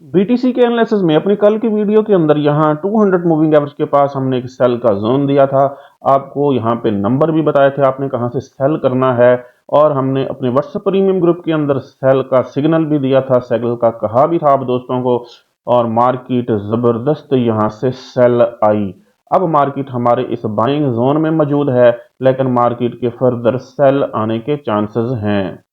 BTC के analysis में अपनी कल की वीडियो के अंदर यहाँ 200 मूविंग एवरेज के पास हमने एक सेल का जोन दिया था। आपको यहाँ पे नंबर भी बताए थे आपने कहाँ से सेल करना है, और हमने अपने व्हाट्सएप प्रीमियम ग्रुप के अंदर सेल का सिग्नल भी दिया था, सेल का कहा भी था आप दोस्तों को। और मार्केट जबरदस्त यहाँ से सेल आई। अब मार्केट हमारे इस बाइंग जोन में मौजूद है, लेकिन मार्केट के फर्दर सेल आने के चांसेस हैं।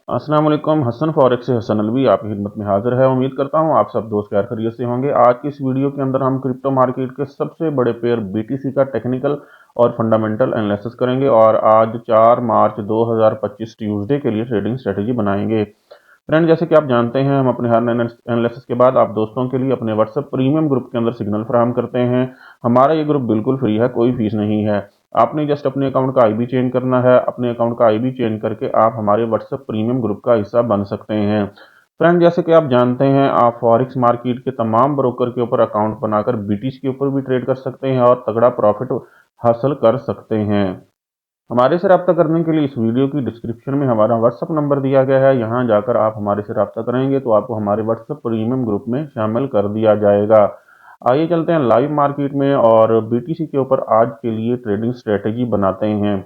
अस्सलाम वालेकुम, हसन फॉरेक्स से हसन अलवी आपकी खिदमत में हाजिर है। उम्मीद करता हूँ आप सब दोस्त खैर खैरियत से होंगे। आज की इस वीडियो के अंदर हम क्रिप्टो मार्केट के सबसे बड़े पेयर बीटीसी का टेक्निकल और फंडामेंटल एनालिसिस करेंगे, और आज 4 मार्च 2025 ट्यूसडे के लिए ट्रेडिंग स्ट्रेटेजी बनाएंगे। फ्रेंड, जैसे कि आप जानते हैं, हम अपने हर एनालिसिस के बाद आप दोस्तों के लिए अपने व्हाट्सएप प्रीमियम ग्रुप के अंदर सिग्नल फराहम करते हैं। हमारा ये ग्रुप बिल्कुल फ्री है, कोई फीस नहीं है। आपने जस्ट अपने अकाउंट का आईबी चेंज करना है। अपने अकाउंट का आईबी चेंज करके आप हमारे व्हाट्सएप प्रीमियम ग्रुप का हिस्सा बन सकते हैं। फ्रेंड, जैसे कि आप जानते हैं, आप फॉरेक्स मार्केट के तमाम ब्रोकर के ऊपर अकाउंट बनाकर बीटीसी के ऊपर भी ट्रेड कर सकते हैं और तगड़ा प्रॉफिट हासिल कर सकते हैं। हमारे से रब्ता करने के लिए इस वीडियो की डिस्क्रिप्शन में हमारा व्हाट्सअप नंबर दिया गया है। यहाँ जाकर आप हमारे से रब्ता करेंगे तो आपको हमारे व्हाट्सएप प्रीमियम ग्रुप में शामिल कर दिया जाएगा। आइए चलते हैं लाइव मार्केट में और बीटीसी के ऊपर आज के लिए ट्रेडिंग स्ट्रेटेजी बनाते हैं।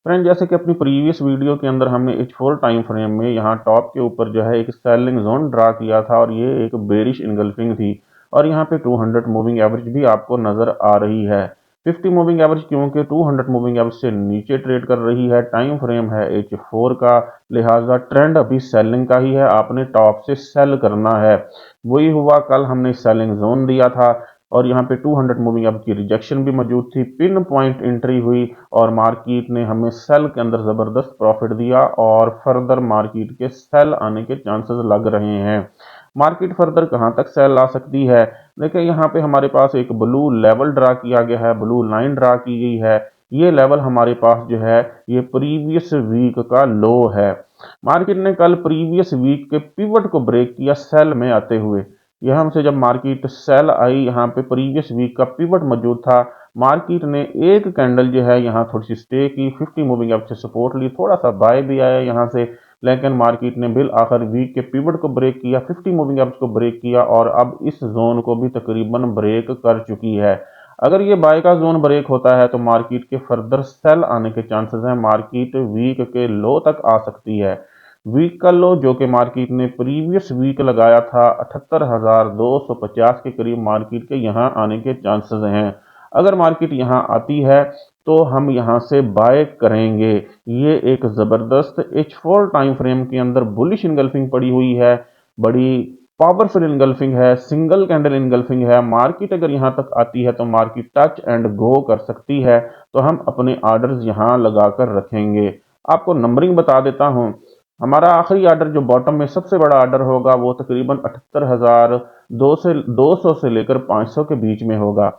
फ्रेंड, जैसे कि अपनी प्रीवियस वीडियो के अंदर हमने H4 टाइम फ्रेम में यहाँ टॉप के ऊपर जो है एक सेलिंग जोन ड्रा किया था, और ये एक बेरिश इनगल्फिंग थी। और यहाँ पे 200 मूविंग एवरेज भी आपको नजर आ रही है। 50 मूविंग एवरेज क्योंकि 200 मूविंग एवरेज से नीचे ट्रेड कर रही है। टाइम फ्रेम है H4 का, लिहाजा ट्रेंड अभी सेलिंग का ही है। आपने टॉप से सेल करना है। वही हुआ, कल हमने सेलिंग जोन दिया था और यहाँ पे 200 मूविंग एवरेज की रिजेक्शन भी मौजूद थी। पिन पॉइंट एंट्री हुई और मार्केट ने हमें सेल के अंदर जबरदस्त प्रॉफिट दिया, और फर्दर मार्केट के सेल आने के चांसेस लग रहे हैं। मार्केट फर्दर कहां तक सेल आ सकती है? देखिए, यहाँ पे हमारे पास एक ब्लू लेवल ड्रा किया गया है, ब्लू लाइन ड्रा की गई है। ये लेवल हमारे पास जो है ये प्रीवियस वीक का लो है। मार्केट ने कल प्रीवियस वीक के पिवट को ब्रेक किया सेल में आते हुए। यहाँ से जब मार्केट सेल आई, यहाँ पे प्रीवियस वीक का पिवट मौजूद था। मार्केट ने एक कैंडल जो है यहाँ थोड़ी सी स्टे की, 50 मूविंग एवरेज से सपोर्ट ली, थोड़ा सा बाय भी आया यहाँ से। लेकिन मार्केट ने बिल आखिर वीक के पिवट को ब्रेक किया, 50 मूविंग एवरेज को ब्रेक किया, और अब इस जोन को भी तकरीबन ब्रेक कर चुकी है। अगर ये बाय का जोन ब्रेक होता है तो मार्केट के फर्दर सेल आने के चांसेस हैं। मार्केट वीक के लो तक आ सकती है। वीक का लो जो कि मार्केट ने प्रीवियस वीक लगाया था 78,250 के करीब, मार्केट के यहाँ आने के चांसेस हैं। अगर मार्केट यहाँ आती है तो हम यहाँ से बाय करेंगे। ये एक जबरदस्त H4 टाइम फ्रेम के अंदर बुलिश इनगल्फिंग पड़ी हुई है, बड़ी पावरफुल इनगल्फिंग है, सिंगल कैंडल इनगल्फिंग है। मार्केट अगर यहाँ तक आती है तो मार्केट टच एंड गो कर सकती है, तो हम अपने ऑर्डर्स यहाँ लगाकर रखेंगे। आपको नंबरिंग बता देता हूँ। हमारा आखिरी ऑर्डर जो बॉटम में सबसे बड़ा ऑर्डर होगा वो तकरीबन 78,200 से लेकर 500 के बीच में होगा।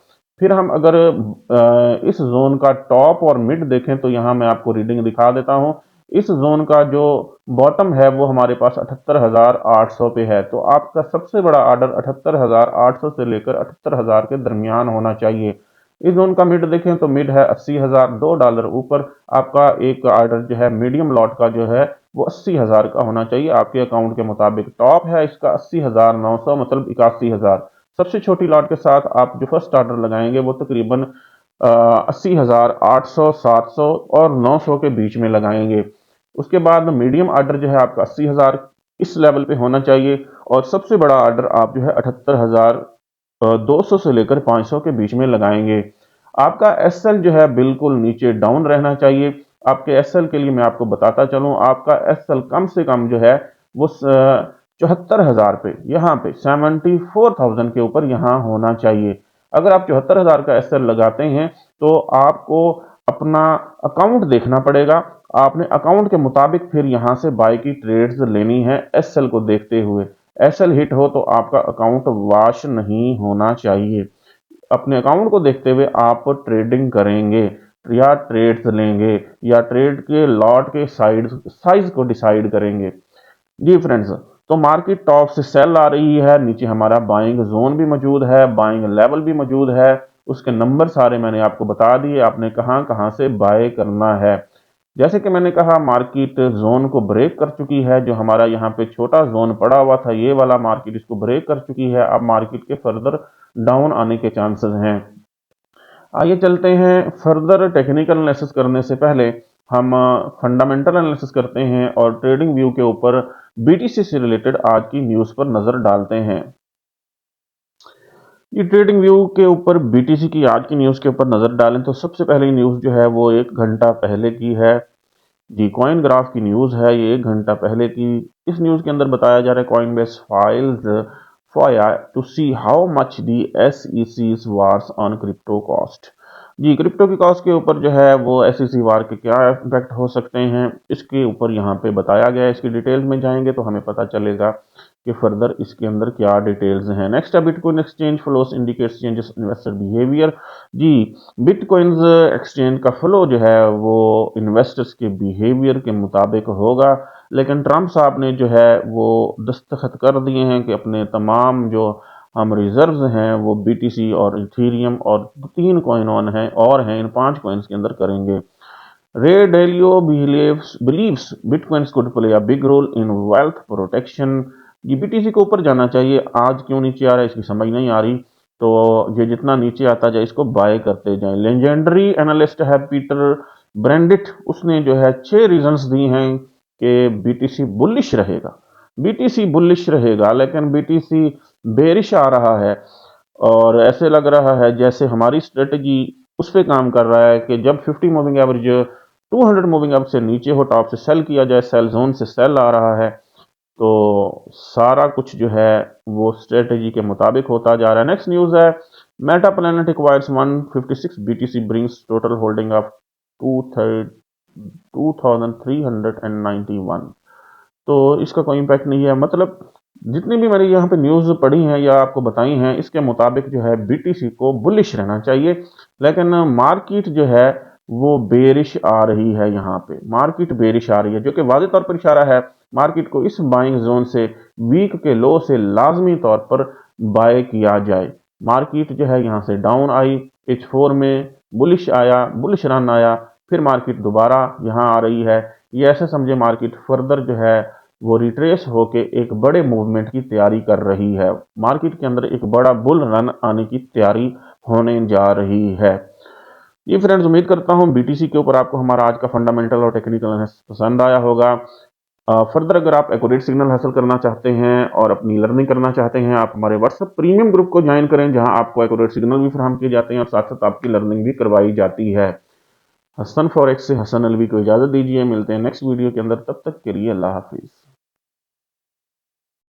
फिर हम अगर इस जोन का टॉप और मिड देखें तो यहाँ मैं आपको रीडिंग दिखा देता हूँ। इस जोन का जो बॉटम है वो हमारे पास 78,800 पे है, तो आपका सबसे बड़ा ऑर्डर 78,800 से लेकर 78,000 के दरमियान होना चाहिए। इस जोन का मिड देखें तो मिड है 80,000, $2 ऊपर आपका एक ऑर्डर जो है मीडियम लॉट का जो है वो 80,000 का होना चाहिए आपके अकाउंट के मुताबिक। टॉप है इसका 80,900, मतलब 81,000। सबसे छोटी लॉट के साथ आप जो फर्स्ट ऑर्डर लगाएंगे वो तकरीबन 80,800, 700 और 900 के बीच में लगाएंगे। उसके बाद मीडियम ऑर्डर जो है आपका 80,000 इस लेवल पे होना चाहिए, और सबसे बड़ा ऑर्डर आप जो है 78,200 से लेकर 500 के बीच में लगाएंगे। आपका एसएल जो है बिल्कुल नीचे डाउन रहना चाहिए। आपके एसएल के लिए मैं आपको बताता चलूं, आपका एसएल कम से कम जो है वो 74,000 पे, यहाँ पे 74,000 के ऊपर यहाँ होना चाहिए। अगर आप 74,000 का एसएल लगाते हैं तो आपको अपना अकाउंट देखना पड़ेगा। आपने अकाउंट के मुताबिक फिर यहाँ से बाय की ट्रेड्स लेनी है एसएल को देखते हुए। एसएल हिट हो तो आपका अकाउंट वॉश नहीं होना चाहिए। अपने अकाउंट को देखते हुए आप ट्रेडिंग करेंगे या ट्रेड्स लेंगे, या ट्रेड के लॉट के साइज को डिसाइड करेंगे। जी फ्रेंड्स, तो मार्केट टॉप से सेल आ रही है, नीचे हमारा बाइंग जोन भी मौजूद है, बाइंग लेवल भी मौजूद है। उसके नंबर सारे मैंने आपको बता दिए, आपने कहां कहां से बाय करना है। जैसे कि मैंने कहा, मार्केट जोन को ब्रेक कर चुकी है। जो हमारा यहाँ पे छोटा जोन पड़ा हुआ था, ये वाला मार्केट इसको ब्रेक कर चुकी है। अब मार्केट के फर्दर डाउन आने के चांसेस हैं। आइए चलते हैं फर्दर टेक्निकल एनालिसिस करने से पहले हम फंडामेंटल एनालिसिस करते हैं और ट्रेडिंग व्यू के ऊपर बीटीसी से रिलेटेड आज की न्यूज़ पर नज़र डालते हैं। ये ट्रेडिंग व्यू के ऊपर बीटीसी की आज की न्यूज़ के ऊपर नज़र डालें तो सबसे पहले न्यूज़ जो है वो 1 घंटा पहले की है। जी, कॉइन ग्राफ की न्यूज़ है ये 1 घंटा पहले की। इस न्यूज़ के अंदर बताया जा रहा है Coinbase files FOIA to see how much the SEC's wars on crypto cost. जी, क्रिप्टो की कॉस्ट के ऊपर जो है वो SEC वार के क्या इम्पैक्ट हो सकते हैं, इसके ऊपर यहाँ पे बताया गया है। इसकी डिटेल्स में जाएंगे तो हमें पता चलेगा कि फर्दर इसके अंदर क्या डिटेल्स हैं। नेक्स्ट है bitcoin exchange flows indicates changes investor behaviour. जी, बिटकॉइंस एक्सचेंज का फ्लो जो है वो इन्वेस्टर्स के बिहेवियर के मुताबिक होगा, लेकिन ट्रंप साहब ने जो है वो दस्तखत कर दिए हैं कि अपने तमाम जो हम रिजर्व्स हैं वो बीटीसी और इथेरियम और 3 कॉइन ऑन हैं और हैं इन 5 कॉइन्स के अंदर करेंगे। Ray Dalio believes bitcoins could play a big role in wealth protection. ये बीटीसी को ऊपर जाना चाहिए, आज क्यों नीचे आ रहा है इसकी समझ नहीं आ रही। तो ये जितना नीचे आता जाए इसको बाय करते जाएं। लेजेंडरी एनालिस्ट है पीटर ब्रेंडिट, उसने जो है 6 रीजंस दी हैं कि बीटीसी बुलिश रहेगा। बीटीसी बुलिश रहेगा, लेकिन बीटीसी बेरिश आ रहा है और ऐसे लग रहा है जैसे हमारी स्ट्रेटजी उस पर काम कर रहा है कि जब 50 मूविंग एवरेज 200 मूविंग एवरेज से नीचे हो, टॉप से सेल किया जाए, सेल जोन से सेल आ रहा है। तो सारा कुछ जो है वो स्ट्रेटजी के मुताबिक होता जा रहा है। नेक्स्ट न्यूज़ है Meta planet acquires 156 BTC brings total holding of 2391। तो इसका कोई इम्पैक्ट नहीं है। मतलब जितनी भी मैंने यहाँ पे न्यूज़ पढ़ी हैं या आपको बताई हैं, इसके मुताबिक जो है बीटीसी को बुलिश रहना चाहिए, लेकिन मार्केट जो है वो बेरिश आ रही है। यहाँ पे मार्केट बेरिश आ रही है, जो कि वाज़ेह तौर पर इशारा है मार्केट को इस बाइंग जोन से वीक के लो से लाजमी तौर पर बाय किया जाए। मार्केट जो है यहाँ से डाउन आई, H4 में बुलिश आया, बुलिश रन आया, फिर मार्केट दोबारा यहाँ आ रही है। ये ऐसे समझे मार्केट फर्दर जो है वो रिट्रेस होके एक बड़े मूवमेंट की तैयारी कर रही है। मार्केट के अंदर एक बड़ा बुल रन आने की तैयारी होने जा रही है। ये फ्रेंड्स, उम्मीद करता हूँ बीटीसी के ऊपर आपको हमारा आज का फंडामेंटल और टेक्निकल एनालिसिस पसंद आया होगा। फर्दर अगर आप एक्यूरेट सिग्नल हासिल करना चाहते हैं और अपनी लर्निंग करना चाहते हैं, आप हमारे व्हाट्सएप प्रीमियम ग्रुप को ज्वाइन करें, जहां आपको एक्यूरेट सिग्नल भी फराहम किए जाते हैं और साथ साथ आपकी लर्निंग भी करवाई जाती है। हसन फॉरेक्स से हसन अलवी को इजाज़त दीजिए, मिलते हैं नेक्स्ट वीडियो के अंदर, तब तक के लिए अल्लाह हाफिज़।